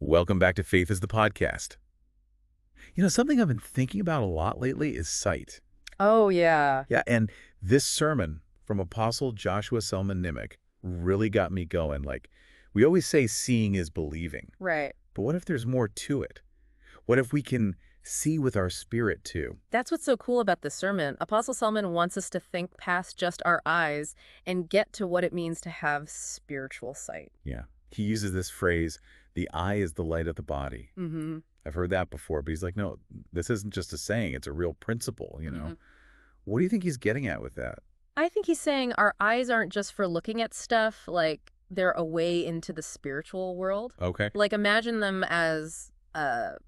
Welcome back to Faith is the Podcast. Something I've been thinking about a lot lately is sight. Oh, yeah. Yeah, and this sermon from Apostle Joshua Selman really got me going. Like, we always say seeing is believing. Right. But what if there's more to it? What if we can see with our spirit too? That's what's so cool about this sermon. Apostle Selman wants us to think past just our eyes and get to what it means to have spiritual sight. Yeah. He uses this phrase, the eye is the light of the body. Mm-hmm. I've heard that before, but he's like, no, this isn't just a saying. It's a real principle, Mm-hmm. What do you think he's getting at with that? I think he's saying our eyes aren't just for looking at stuff, like they're a way into the spiritual world. Okay. Like imagine them as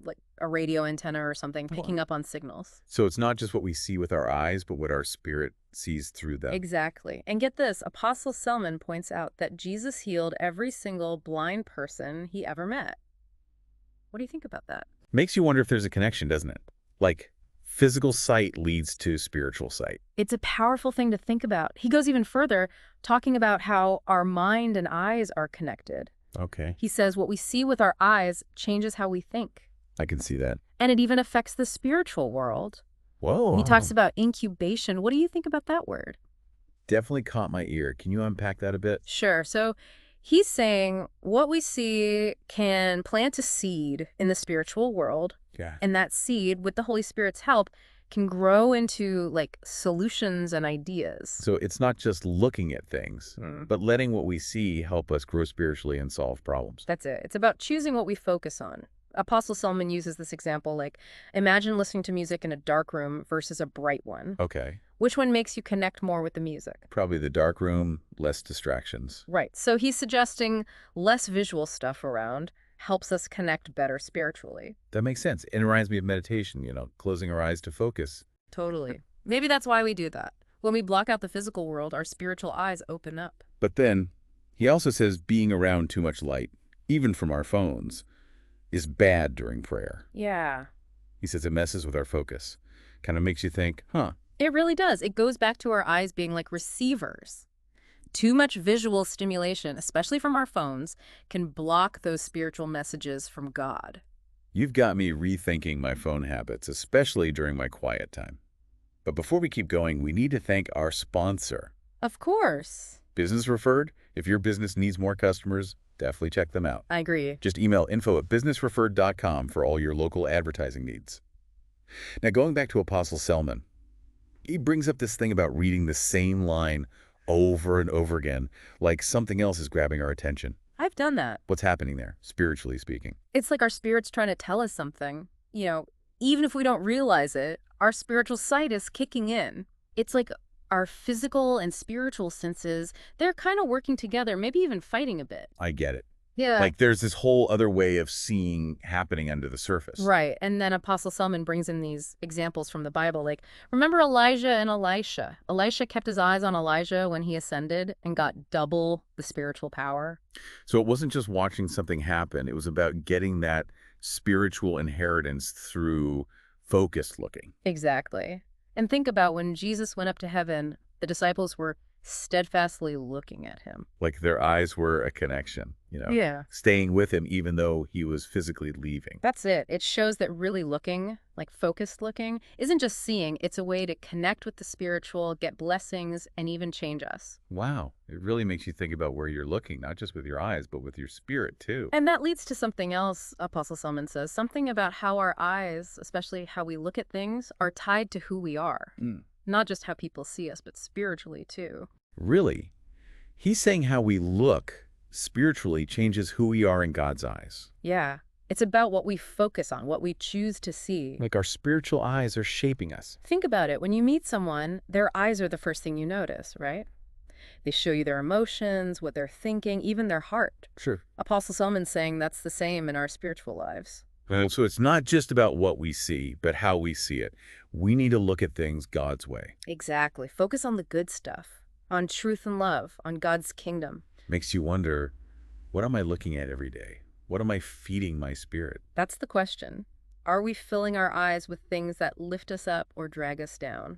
like a radio antenna or something picking up on signals. So it's not just what we see with our eyes, but what our spirit sees through them. Exactly. And get this, Apostle Selman points out that Jesus healed every single blind person he ever met. What do you think about that? Makes you wonder if there's a connection, doesn't it? Like, physical sight leads to spiritual sight. It's a powerful thing to think about. He goes even further, talking about how our mind and eyes are connected. Okay. He says what we see with our eyes changes how we think. I can see that. And it even affects the spiritual world. Whoa. He talks about incubation. What do you think about that word? Definitely caught my ear. Can you unpack that a bit? Sure. So he's saying what we see can plant a seed in the spiritual world. Yeah. And that seed, with the Holy Spirit's help, can grow into like solutions and ideas. So it's not just looking at things, but letting what we see help us grow spiritually and solve problems. That's it. It's about choosing what we focus on. Apostle Selman uses this example like, imagine listening to music in a dark room versus a bright one. Okay. Which one makes you connect more with the music? Probably the dark room, less distractions. Right. So he's suggesting less visual stuff around helps us connect better spiritually. That makes sense. It reminds me of meditation, closing our eyes to focus. Totally. Maybe that's why we do that. When we block out the physical world, our spiritual eyes open up. But then, he also says being around too much light, even from our phones, is bad during prayer. Yeah. He says it messes with our focus. Kind of makes you think, huh? It really does. It goes back to our eyes being like receivers. Too much visual stimulation, especially from our phones, can block those spiritual messages from God. You've got me rethinking my phone habits, especially during my quiet time. But before we keep going, we need to thank our sponsor. Of course. Business Referred? If your business needs more customers, definitely check them out. I agree. Just email info@businessreferred.com for all your local advertising needs. Now, going back to Apostle Selman, he brings up this thing about reading the same line over and over again, like something else is grabbing our attention. I've done that. What's happening there, spiritually speaking? It's like our spirit's trying to tell us something. Even if we don't realize it, our spiritual sight is kicking in. It's like our physical and spiritual senses, they're kind of working together, maybe even fighting a bit. I get it. Yeah. Like there's this whole other way of seeing happening under the surface. Right. And then Apostle Selman brings in these examples from the Bible. Like, remember Elijah and Elisha? Elisha kept his eyes on Elijah when he ascended and got double the spiritual power. So it wasn't just watching something happen. It was about getting that spiritual inheritance through focused looking. Exactly. And think about when Jesus went up to heaven, the disciples were steadfastly looking at him. Like their eyes were a connection, Yeah. staying with him even though he was physically leaving. That's it. It shows that really looking, like focused looking, isn't just seeing. It's a way to connect with the spiritual, get blessings, and even change us. Wow. It really makes you think about where you're looking, not just with your eyes, but with your spirit too. And that leads to something else, Apostle Selman says, something about how our eyes, especially how we look at things, are tied to who we are. Not just how people see us, but spiritually too. Really? He's saying how we look spiritually changes who we are in God's eyes. Yeah. It's about what we focus on, what we choose to see. Like our spiritual eyes are shaping us. Think about it. When you meet someone, their eyes are the first thing you notice, right? They show you their emotions, what they're thinking, even their heart. Sure. Apostle Selman's saying that's the same in our spiritual lives. So it's not just about what we see, but how we see it. We need to look at things God's way. Exactly. Focus on the good stuff, on truth and love, on God's kingdom. Makes you wonder, what am I looking at every day? What am I feeding my spirit? That's the question. Are we filling our eyes with things that lift us up or drag us down?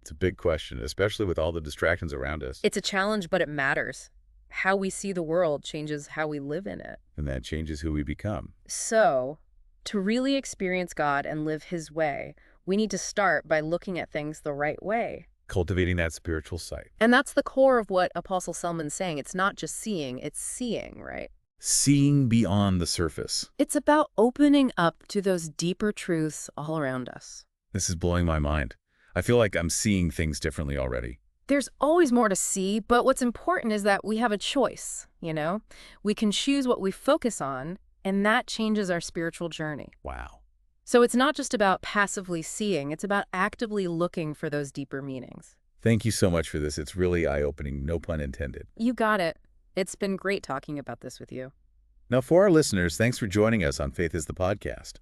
It's a big question, especially with all the distractions around us. It's a challenge, but it matters. How we see the world changes how we live in it. And that changes who we become. So, to really experience God and live His way, we need to start by looking at things the right way. Cultivating that spiritual sight. And that's the core of what Apostle Selman's saying. It's not just seeing, it's seeing, right? Seeing beyond the surface. It's about opening up to those deeper truths all around us. This is blowing my mind. I feel like I'm seeing things differently already. There's always more to see, but what's important is that we have a choice, you know? We can choose what we focus on, and that changes our spiritual journey. Wow. So it's not just about passively seeing, it's about actively looking for those deeper meanings. Thank you so much for this. It's really eye-opening, no pun intended. You got it. It's been great talking about this with you. Now, for our listeners, thanks for joining us on Faith is the Podcast.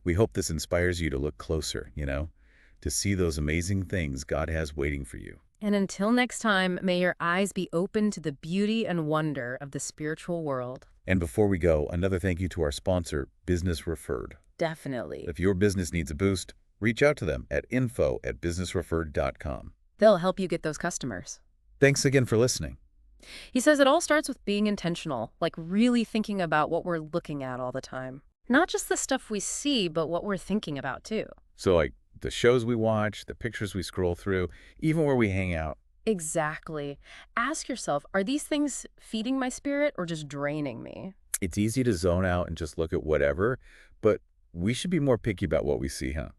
We hope this inspires you to look closer, to see those amazing things God has waiting for you. And until next time, may your eyes be open to the beauty and wonder of the spiritual world. And before we go, another thank you to our sponsor, Business Referred. Definitely. If your business needs a boost, reach out to them at info@businessreferred.com. They'll help you get those customers. Thanks again for listening. He says it all starts with being intentional, like really thinking about what we're looking at all the time. Not just the stuff we see, but what we're thinking about too. So like the shows we watch, the pictures we scroll through, even where we hang out. Exactly. Ask yourself, are these things feeding my spirit or just draining me? It's easy to zone out and just look at whatever, but we should be more picky about what we see, huh?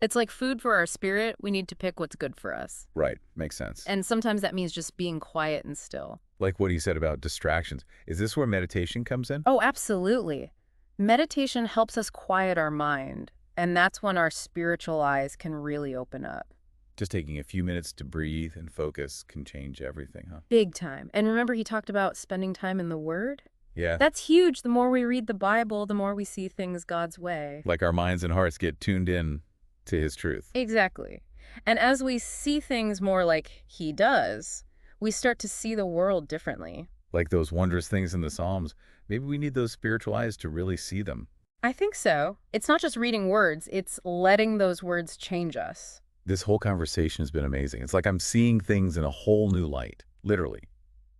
It's like food for our spirit. We need to pick what's good for us. Right. Makes sense. And sometimes that means just being quiet and still. Like what he said about distractions. Is this where meditation comes in? Oh, absolutely. Meditation helps us quiet our mind, and that's when our spiritual eyes can really open up. Just taking a few minutes to breathe and focus can change everything, huh? Big time. And remember he talked about spending time in the Word? Yeah. That's huge. The more we read the Bible, the more we see things God's way. Like our minds and hearts get tuned in to His truth. Exactly. And as we see things more like He does, we start to see the world differently. Like those wondrous things in the Psalms. Maybe we need those spiritual eyes to really see them. I think so. It's not just reading words, it's letting those words change us. This whole conversation has been amazing. It's like I'm seeing things in a whole new light, literally.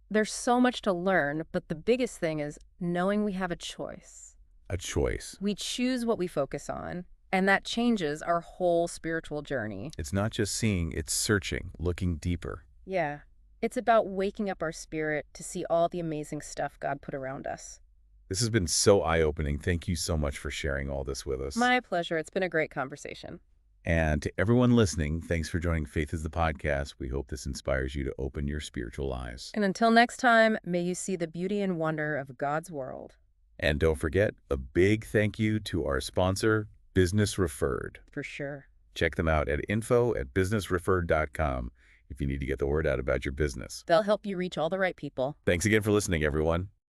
There's so much to learn, but the biggest thing is knowing we have a choice. A choice. We choose what we focus on, and that changes our whole spiritual journey. It's not just seeing, it's searching, looking deeper. Yeah. It's about waking up our spirit to see all the amazing stuff God put around us. This has been so eye-opening. Thank you so much for sharing all this with us. My pleasure. It's been a great conversation. And to everyone listening, thanks for joining Faith is the Podcast. We hope this inspires you to open your spiritual eyes. And until next time, may you see the beauty and wonder of God's world. And don't forget, a big thank you to our sponsor, Business Referred. For sure. Check them out at info@businessreferred.com if you need to get the word out about your business. They'll help you reach all the right people. Thanks again for listening, everyone.